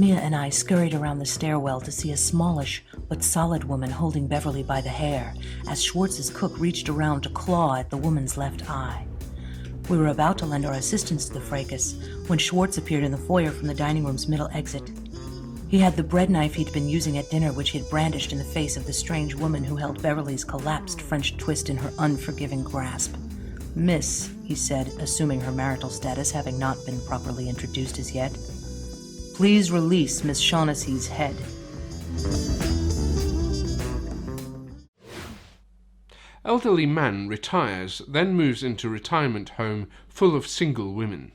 Mia and I scurried around the stairwell to see a smallish but solid woman holding Beverly by the hair as Schwartz's cook reached around to claw at the woman's left eye. We were about to lend our assistance to the fracas when Schwartz appeared in the foyer from the dining room's middle exit. He had the bread knife he'd been using at dinner, which he had brandished in the face of the strange woman who held Beverly's collapsed French twist in her unforgiving grasp. "Miss," he said, assuming her marital status, having not been properly introduced as yet, "please release Miss Shaughnessy's head." Elderly man retires, then moves into retirement home full of single women.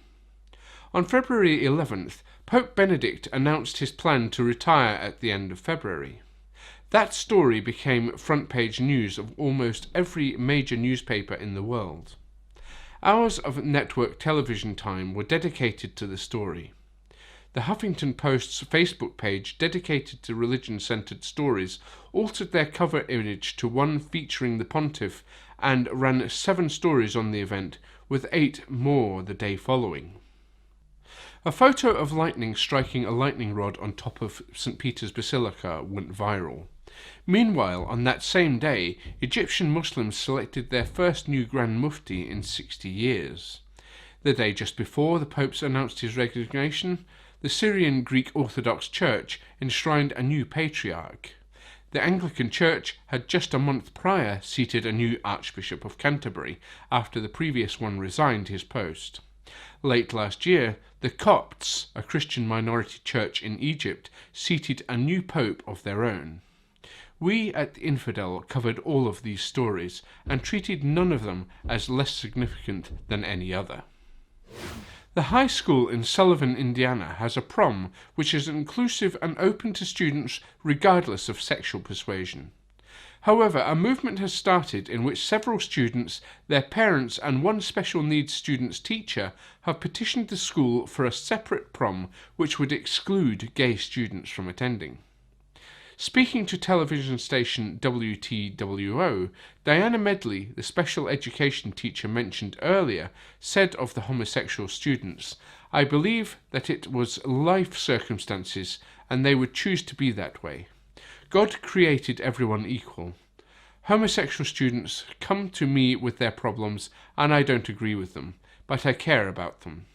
On February 11th, Pope Benedict announced his plan to retire at the end of February. That story became front-page news of almost every major newspaper in the world. Hours of network television time were dedicated to the story. The Huffington Post's Facebook page, dedicated to religion-centered stories, altered their cover image to one featuring the pontiff and ran 7 stories on the event, with 8 more the day following. A photo of lightning striking a lightning rod on top of St. Peter's Basilica went viral. Meanwhile, on that same day, Egyptian Muslims selected their first new Grand Mufti in 60 years. The day just before the Pope announced his resignation, the Syrian Greek Orthodox Church enshrined a new patriarch. The Anglican Church had just a month prior seated a new Archbishop of Canterbury after the previous one resigned his post. Late last year, the Copts, a Christian minority church in Egypt, seated a new pope of their own. We at Infidel covered all of these stories and treated none of them as less significant than any other. The high school in Sullivan, Indiana has a prom which is inclusive and open to students regardless of sexual persuasion. However, a movement has started in which several students, their parents and one special needs student's teacher have petitioned the school for a separate prom which would exclude gay students from attending. Speaking to television station WTWO, Diana Medley, the special education teacher mentioned earlier, said of the homosexual students, "I believe that it was life circumstances and they would choose to be that way. God created everyone equal. Homosexual students come to me with their problems and I don't agree with them, but I care about them.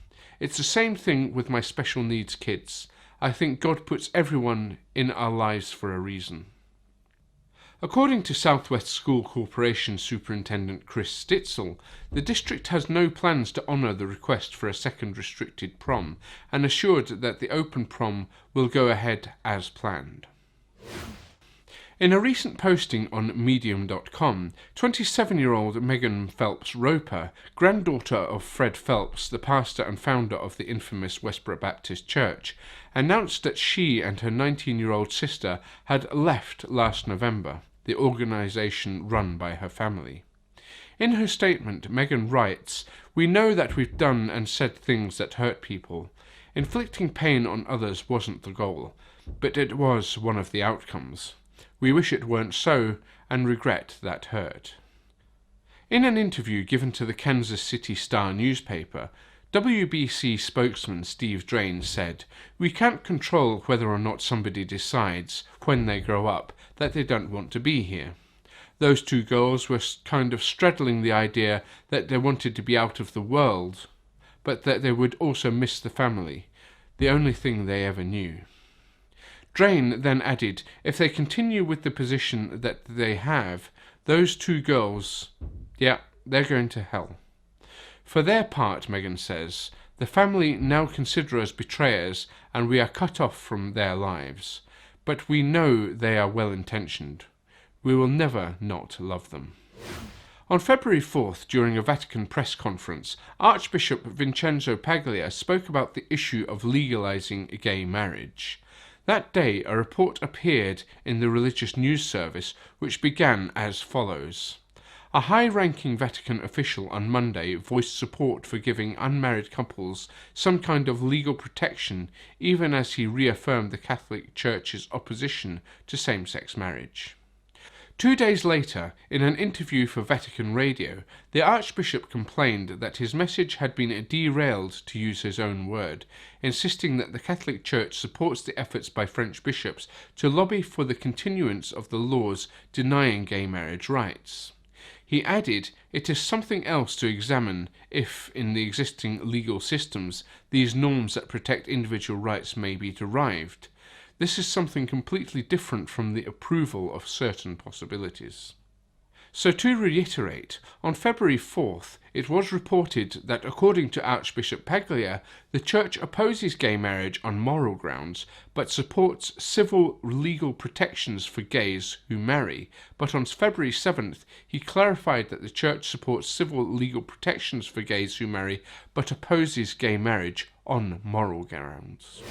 It's the same thing with my special needs kids. I think God puts everyone in our lives for a reason." According to Southwest School Corporation Superintendent Chris Stitzel, the district has no plans to honour the request for a second restricted prom and assured that the open prom will go ahead as planned. In a recent posting on Medium.com, 27-year-old Megan Phelps-Roper, granddaughter of Fred Phelps, the pastor and founder of the infamous Westboro Baptist Church, announced that she and her 19-year-old sister had left last November, the organisation run by her family. In her statement, Megan writes, "We know that we've done and said things that hurt people. Inflicting pain on others wasn't the goal, but it was one of the outcomes. We wish it weren't so and regret that hurt." In an interview given to the Kansas City Star newspaper, WBC spokesman Steve Drain said, "We can't control whether or not somebody decides, when they grow up, that they don't want to be here. Those 2 girls were kind of straddling the idea that they wanted to be out of the world, but that they would also miss the family, the only thing they ever knew." Drain then added, "If they continue with the position that they have, those 2 girls, they're going to hell." For their part, Megan says, "The family now consider us betrayers and we are cut off from their lives. But we know they are well-intentioned. We will never not love them." On February 4th, during a Vatican press conference, Archbishop Vincenzo Paglia spoke about the issue of legalizing gay marriage. That day, a report appeared in the religious news service which began as follows. A high-ranking Vatican official on Monday voiced support for giving unmarried couples some kind of legal protection, even as he reaffirmed the Catholic Church's opposition to same-sex marriage. 2 days later, in an interview for Vatican Radio, the Archbishop complained that his message had been derailed, to use his own word, insisting that the Catholic Church supports the efforts by French bishops to lobby for the continuance of the laws denying gay marriage rights. He added, "It is something else to examine if, in the existing legal systems, these norms that protect individual rights may be derived. This is something completely different from the approval of certain possibilities." So to reiterate, on February 4th, it was reported that according to Archbishop Paglia, the Church opposes gay marriage on moral grounds, but supports civil legal protections for gays who marry. But on February 7th, he clarified that the Church supports civil legal protections for gays who marry, but opposes gay marriage on moral grounds.